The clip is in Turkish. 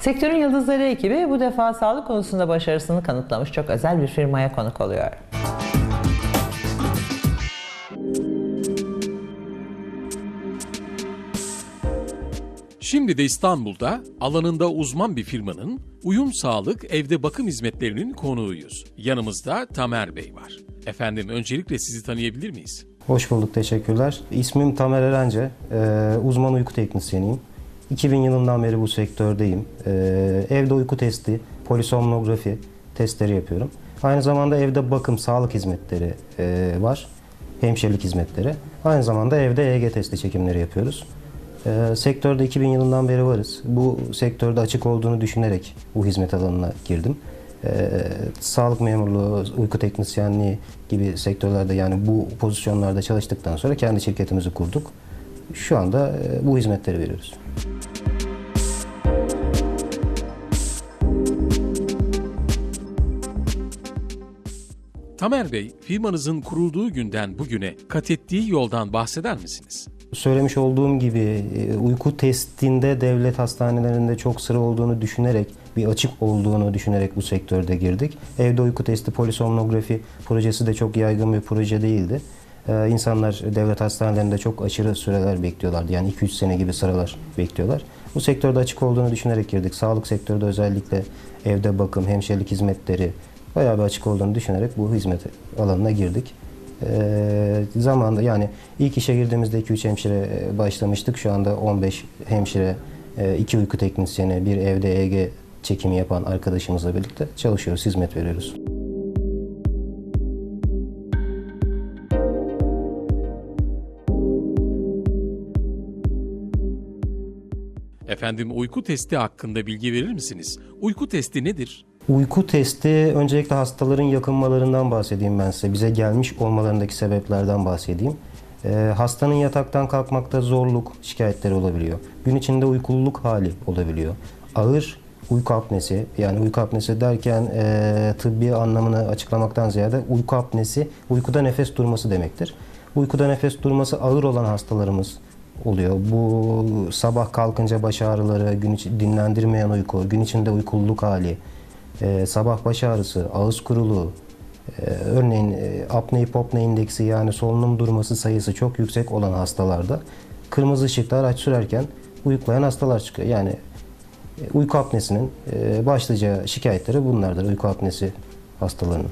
Sektörün yıldızları ekibi bu defa sağlık konusunda başarısını kanıtlamış çok özel bir firmaya konuk oluyor. Şimdi de İstanbul'da alanında uzman bir firmanın Uyum Sağlık Evde Bakım Hizmetlerinin konuğuyuz. Yanımızda Tamer Bey var. Efendim, öncelikle sizi tanıyabilir miyiz? Hoş bulduk, teşekkürler. İsmim Tamer Erence, uzman uyku teknisyeniyim. 2000 yılından beri bu sektördeyim. Evde uyku testi, polisomnografi testleri yapıyorum. Aynı zamanda evde bakım, sağlık hizmetleri var, hemşirelik hizmetleri. Aynı zamanda evde EEG testi çekimleri yapıyoruz. Sektörde 2000 yılından beri varız. Bu sektörde açık olduğunu düşünerek bu hizmet alanına girdim. Sağlık memurluğu, uyku teknisyenliği gibi sektörlerde, yani bu pozisyonlarda çalıştıktan sonra kendi şirketimizi kurduk. Şu anda bu hizmetleri veriyoruz. Tamer Bey, firmanızın kurulduğu günden bugüne kat ettiği yoldan bahseder misiniz? Söylemiş olduğum gibi uyku testinde devlet hastanelerinde çok sıra olduğunu düşünerek, bir açık olduğunu düşünerek bu sektörde girdik. Evde uyku testi, polisomnografi projesi de çok yaygın bir proje değildi. İnsanlar devlet hastanelerinde çok aşırı süreler bekliyorlardı. Yani 2-3 sene gibi sıralar bekliyorlar. Bu sektörde açık olduğunu düşünerek girdik. Sağlık sektörde özellikle evde bakım, hemşirelik hizmetleri bayağı bir açık olduğunu düşünerek bu hizmet alanına girdik. Zamanında, yani ilk işe girdiğimizde 2-3 hemşire başlamıştık. Şu anda 15 hemşire, 2 uyku teknisyeni, bir evde EEG çekimi yapan arkadaşımızla birlikte çalışıyoruz, hizmet veriyoruz. Efendim, uyku testi hakkında bilgi verir misiniz? Uyku testi nedir? Uyku testi, öncelikle hastaların yakınmalarından bahsedeyim ben size. Bize gelmiş olmalarındaki sebeplerden bahsedeyim. Hastanın yataktan kalkmakta zorluk şikayetleri olabiliyor. Gün içinde uykululuk hali olabiliyor. Ağır uyku apnesi, yani uyku apnesi derken tıbbi anlamını açıklamaktan ziyade uyku apnesi, uykuda nefes durması demektir. Uykuda nefes durması ağır olan hastalarımız oluyor. Bu sabah kalkınca baş ağrıları, gün içi dinlendirmeyen uyku, gün içinde uykululuk hali, sabah baş ağrısı, ağız kuruluğu, örneğin apne-hipopne indeksi, yani solunum durması sayısı çok yüksek olan hastalarda kırmızı ışıkta araç sürerken uyuklayan hastalar çıkıyor. Yani uyku apnesinin başlıca şikayetleri bunlardır, uyku apnesi hastalarının.